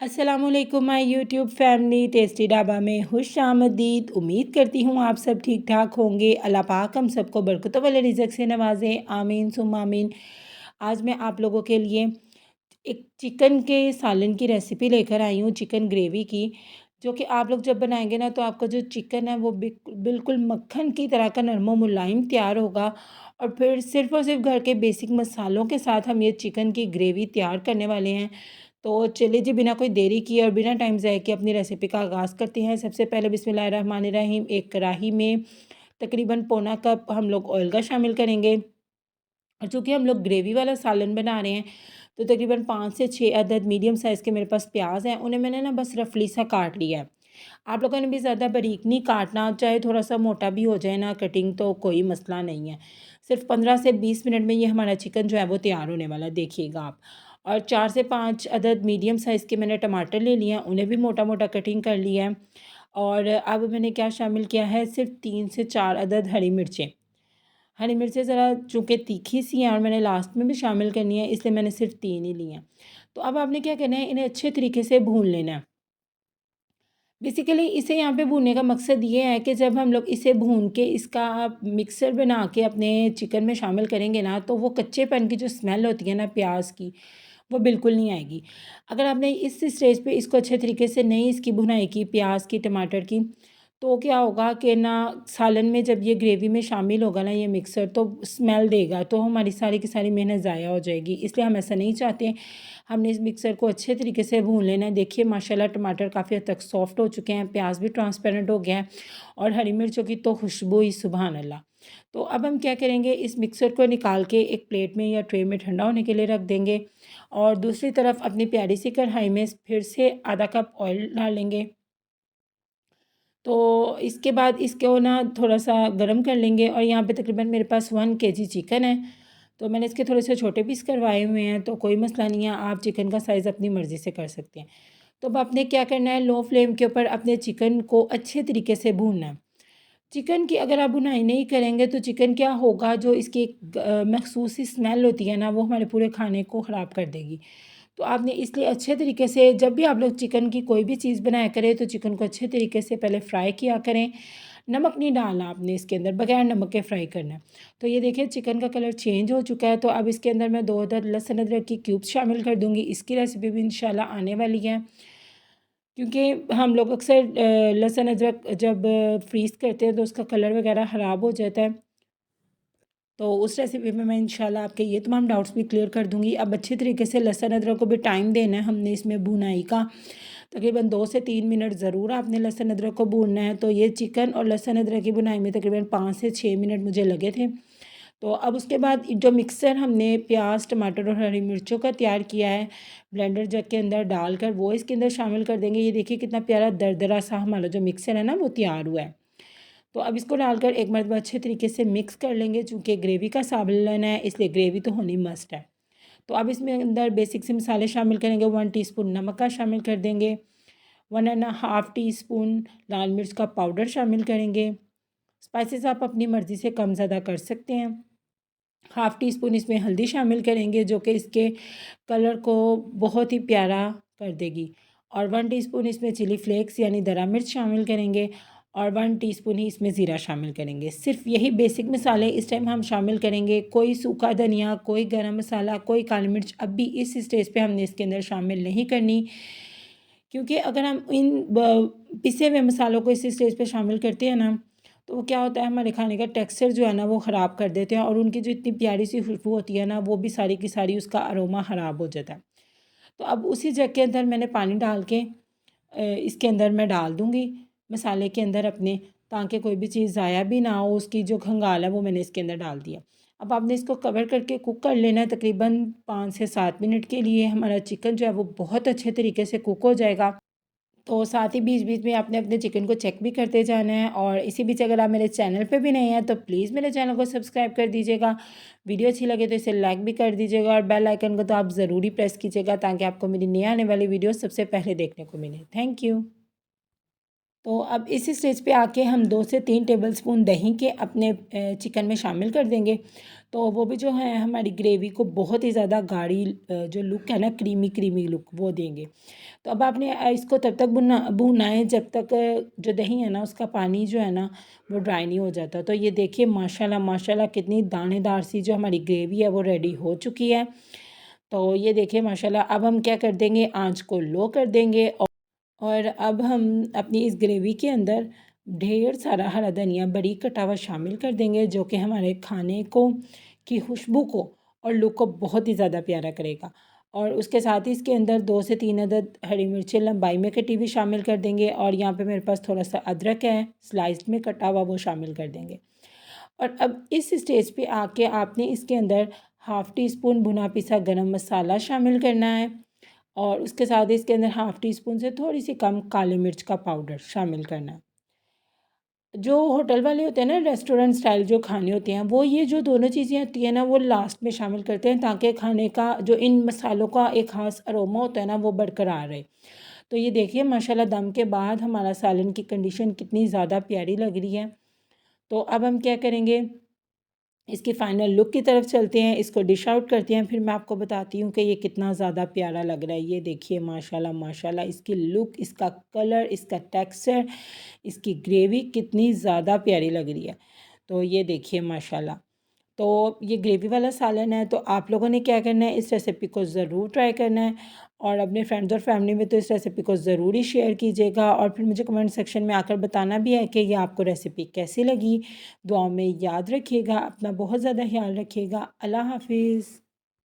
अस्सलामुअलैकुम my YouTube family tasty dhaba में खुशामदीद। उम्मीद करती हूँ आप सब ठीक ठाक होंगे। अल्लाह पाक हम सबको बरकतों वाले रिज़्क़ से नवाज़े, आमीन सुम्मा आमीन। आज मैं आप लोगों के लिए एक चिकन के सालन की रेसिपी लेकर आई हूँ, चिकन ग्रेवी की, जो कि आप लोग जब बनाएंगे ना तो आपका जो चिकन है वो बिल्कुल मक्खन की तरह का नरम व मुलायम तैयार होगा। और फिर सिर्फ़ और सिर्फ घर के बेसिक मसालों के साथ हम ये चिकन की ग्रेवी तैयार करने वाले हैं। तो चलिए जी, बिना कोई देरी किए और बिना टाइम ज़ाया किए अपनी रेसिपी का आगाज़ करते हैं। सबसे पहले बिस्मिल्लाहिर्रहमानिर्रहीम, एक कढ़ाई में तकरीबन पौना कप हम लोग ऑयल का शामिल करेंगे। और चूँकि हम लोग ग्रेवी वाला सालन बना रहे हैं तो तकरीबन 5 से 6 अदद मीडियम साइज़ के मेरे पास प्याज हैं, उन्हें मैंने ना बस रफली सा काट लिया है। आप लोगों ने भी ज़्यादा बारीक नहीं काटना, चाहे थोड़ा सा मोटा भी हो जाए ना कटिंग तो कोई मसला नहीं है। सिर्फ 15 से 20 मिनट में ये हमारा चिकन जो है वो तैयार होने वाला है, देखिएगा आप। और 4 से 5 अदद मीडियम साइज़ के मैंने टमाटर ले लिए हैं, उन्हें भी मोटा मोटा कटिंग कर लिया है। और अब मैंने क्या शामिल किया है, सिर्फ 3 से 4 अदद हरी मिर्चें। हरी मिर्चें ज़रा चूँकि तीखी सी हैं और मैंने लास्ट में भी शामिल करनी है, इसलिए मैंने सिर्फ 3 ही ली हैं। तो अब आपने क्या करना है, इन्हें अच्छे तरीके से भून लेना है। बेसिकली इसे यहाँ पे भूनने का मकसद ये है कि जब हम लोग इसे भून के इसका आप मिक्सर बना के अपने चिकन में शामिल करेंगे ना, तो वो कच्चेपन की जो स्मेल होती है ना प्याज की, वो बिल्कुल नहीं आएगी। अगर आपने इस स्टेज पे इसको अच्छे तरीके से नहीं इसकी भुनाई की प्याज की, टमाटर की, तो क्या होगा कि ना सालन में जब ये ग्रेवी में शामिल होगा ना ये मिक्सर, तो स्मेल देगा, तो हमारी सारी की सारी मेहनत ज़ाया हो जाएगी। इसलिए हम ऐसा नहीं चाहते। हमने इस मिक्सर को अच्छे तरीके से भून लेना है। देखिए माशाल्लाह टमाटर काफ़ी हद तक सॉफ्ट हो चुके हैं, प्याज भी ट्रांसपेरेंट हो गया है और हरी मिर्चों की तो खुशबू ही सुबहान अल्लाह। तो अब हम क्या करेंगे, इस मिक्सर को निकाल के एक प्लेट में या ट्रे में ठंडा होने के लिए रख देंगे। और दूसरी तरफ अपनी प्यारी सी कढ़ाई में फिर से आधा कप ऑयल डालेंगे। तो इसके बाद इसको ना थोड़ा-सा गरम कर लेंगे और यहाँ पे तकरीबन मेरे पास 1 केजी चिकन है। तो मैंने इसके थोड़े से छोटे पीस करवाए हुए हैं, तो कोई मसला नहीं है, आप चिकन का साइज़ अपनी मर्ज़ी से कर सकते हैं। तो अब आपने क्या करना है, लो फ्लेम के ऊपर अपने चिकन को अच्छे तरीके से भूनना है। चिकन की अगर आप भुनाई नहीं करेंगे तो चिकन क्या होगा, जो इसकी एक मखसूस सी स्मेल होती है ना, वो हमारे पूरे खाने को ख़राब कर देगी। तो आपने इसलिए अच्छे तरीके से जब भी आप लोग चिकन की कोई भी चीज़ बनाया करें तो चिकन को अच्छे तरीके से पहले फ्राई किया करें। नमक नहीं डालना आपने इसके अंदर, बगैर नमक के फ्राई करना है। तो ये देखिए चिकन का कलर चेंज हो चुका है, तो अब इसके अंदर मैं 2 अदद लहसुन अदरक की क्यूब्स शामिल कर दूँगी। इसकी रेसिपी भी इंशाल्लाह आने वाली है, क्योंकि हम लोग अक्सर लहसुन अदरक जब फ्रीज़ करते हैं तो उसका कलर वगैरह ख़राब हो जाता है। तो उस रेसिपी में मैं इंशाल्लाह आपके ये तमाम डाउट्स भी क्लियर कर दूँगी। अब अच्छे तरीके से लहसुन अदरक को भी टाइम देना है हमने इसमें भुनाई का। तकरीबन 2 से 3 मिनट ज़रूर आपने लहसुन अदरक को भूनना है। तो ये चिकन और लहसुन अदरक की भुनाई में तकरीबन 5 से 6 मिनट मुझे लगे थे। तो अब उसके बाद जो मिक्सर हमने प्याज, टमाटर और हरी मिर्चों का तैयार किया है, ब्लेंडर जग के अंदर डालकर वो इसके अंदर शामिल कर देंगे। ये देखिए कितना प्यारा दरदरा सा हमारा जो मिक्सर है ना वो तैयार हुआ है। तो अब इसको डालकर एक मरतबा अच्छे तरीके से मिक्स कर लेंगे। चूँकि ग्रेवी का सालन है इसलिए ग्रेवी तो होनी मस्ट है। तो अब इसमें अंदर बेसिक से मसाले शामिल करेंगे। 1 टीस्पून नमक का शामिल कर देंगे, 1 एंड हाफ़ टी स्पून लाल मिर्च का पाउडर शामिल करेंगे। स्पाइसेस आप अपनी मर्ज़ी से कम ज़्यादा कर सकते हैं। हाफ़ टी स्पून इसमें हल्दी शामिल करेंगे, जो कि इसके कलर को बहुत ही प्यारा कर देगी। और 1 टीस्पून इसमें चिली फ्लेक्स यानी दरा मिर्च शामिल करेंगे और 1 टीस्पून ही इसमें ज़ीरा शामिल करेंगे। सिर्फ़ यही बेसिक मसाले इस टाइम हम शामिल करेंगे। कोई सूखा धनिया, कोई गरम मसाला, कोई काली मिर्च अब भी इस स्टेज पे हमने इसके अंदर शामिल नहीं करनी, क्योंकि अगर हम इन पिसे हुए मसालों को इस स्टेज पे शामिल करते हैं ना, तो वो क्या होता है, हमारे खाने का टेक्सचर जो है ना वो ख़राब कर देते हैं और उनकी जो इतनी प्यारी सी खुशबू होती है ना, वो भी सारी की सारी उसका अरोमा ख़राब हो जाता है। तो अब उसी जग के अंदर मैंने पानी डाल के इसके अंदर मैं डाल दूँगी मसाले के अंदर अपने, ताकि कोई भी चीज़ ज़ाया भी ना हो। उसकी जो खंगाल है वो मैंने इसके अंदर डाल दिया। अब आपने इसको कवर करके कुक कर लेना है तकरीबन 5 से 7 मिनट के लिए। हमारा चिकन जो है वो बहुत अच्छे तरीके से कुक हो जाएगा। तो साथ ही बीच-बीच में आपने अपने चिकन को चेक भी करते जाना है। और इसी बीच अगर आप मेरे चैनल पे भी नए हैं तो प्लीज़ मेरे चैनल को सब्सक्राइब कर दीजिएगा। वीडियो अच्छी लगे तो इसे लाइक भी कर दीजिएगा और बेल आइकन को तो आप ज़रूरी प्रेस कीजिएगा, ताकि आपको मेरी नई आने वाली वीडियो सबसे पहले देखने को मिले। Thank you. तो अब इस स्टेज पे आके हम 2 से 3 टेबलस्पून दही के अपने चिकन में शामिल कर देंगे। तो वो भी जो है हमारी ग्रेवी को बहुत ही ज़्यादा गाढ़ी जो लुक है ना, क्रीमी क्रीमी लुक वो देंगे। तो अब आपने इसको तब तक भूनना है जब तक जो दही है ना उसका पानी जो है ना वो ड्राई नहीं हो जाता। तो ये देखिए माशाल्लाह माशाल्लाह कितनी दानेदार सी जो हमारी ग्रेवी है वो रेडी हो चुकी है। तो ये देखिए माशाल्लाह, अब हम क्या कर देंगे, आँच को लो कर देंगे और अब हम अपनी इस ग्रेवी के अंदर ढेर सारा हरा धनिया बारीक कटा हुआ शामिल कर देंगे, जो कि हमारे खाने को की खुशबू को और लुक को बहुत ही ज़्यादा प्यारा करेगा। और उसके साथ ही इसके अंदर 2 से 3 अदद हरी मिर्चें लंबाई में कटी हुई शामिल कर देंगे और यहाँ पे मेरे पास थोड़ा सा अदरक है स्लाइस्ड में कटा हुआ, वो शामिल कर देंगे। और अब इस स्टेज पे आके आपने इसके अंदर हाफ़ टी स्पून भुना पिसा गरम मसाला शामिल करना है और उसके साथ ही इसके अंदर हाफ़ टी स्पून से थोड़ी सी कम काली मिर्च का पाउडर शामिल करना है। जो होटल वाले होते हैं ना, रेस्टोरेंट स्टाइल जो खाने होते हैं, वो ये जो दोनों चीज़ें होती हैं ना वो लास्ट में शामिल करते हैं, ताकि खाने का जो इन मसालों का एक ख़ास अरोमा होता है ना वो बरकरार रहे। तो ये देखिए माशाल्लाह दम के बाद हमारा सालन की कंडीशन कितनी ज़्यादा प्यारी लग रही है। तो अब हम क्या करेंगे, इसकी फ़ाइनल लुक की तरफ चलते हैं, इसको डिश आउट करते हैं, फिर मैं आपको बताती हूँ कि ये कितना ज़्यादा प्यारा लग रहा है। ये देखिए माशाल्लाह माशाल्लाह इसकी लुक, इसका कलर, इसका टेक्सचर, इसकी ग्रेवी कितनी ज़्यादा प्यारी लग रही है। तो ये देखिए माशाल्लाह। तो ये ग्रेवी वाला सालन है, तो आप लोगों ने क्या करना है, इस रेसिपी को ज़रूर ट्राई करना है और अपने फ्रेंड्स और फैमिली में तो इस रेसिपी को ज़रूर ही शेयर कीजिएगा और फिर मुझे कमेंट सेक्शन में आकर बताना भी है कि ये आपको रेसिपी कैसी लगी। दुआओं में याद रखिएगा, अपना बहुत ज़्यादा ख्याल रखिएगा। अल्लाह हाफिज़।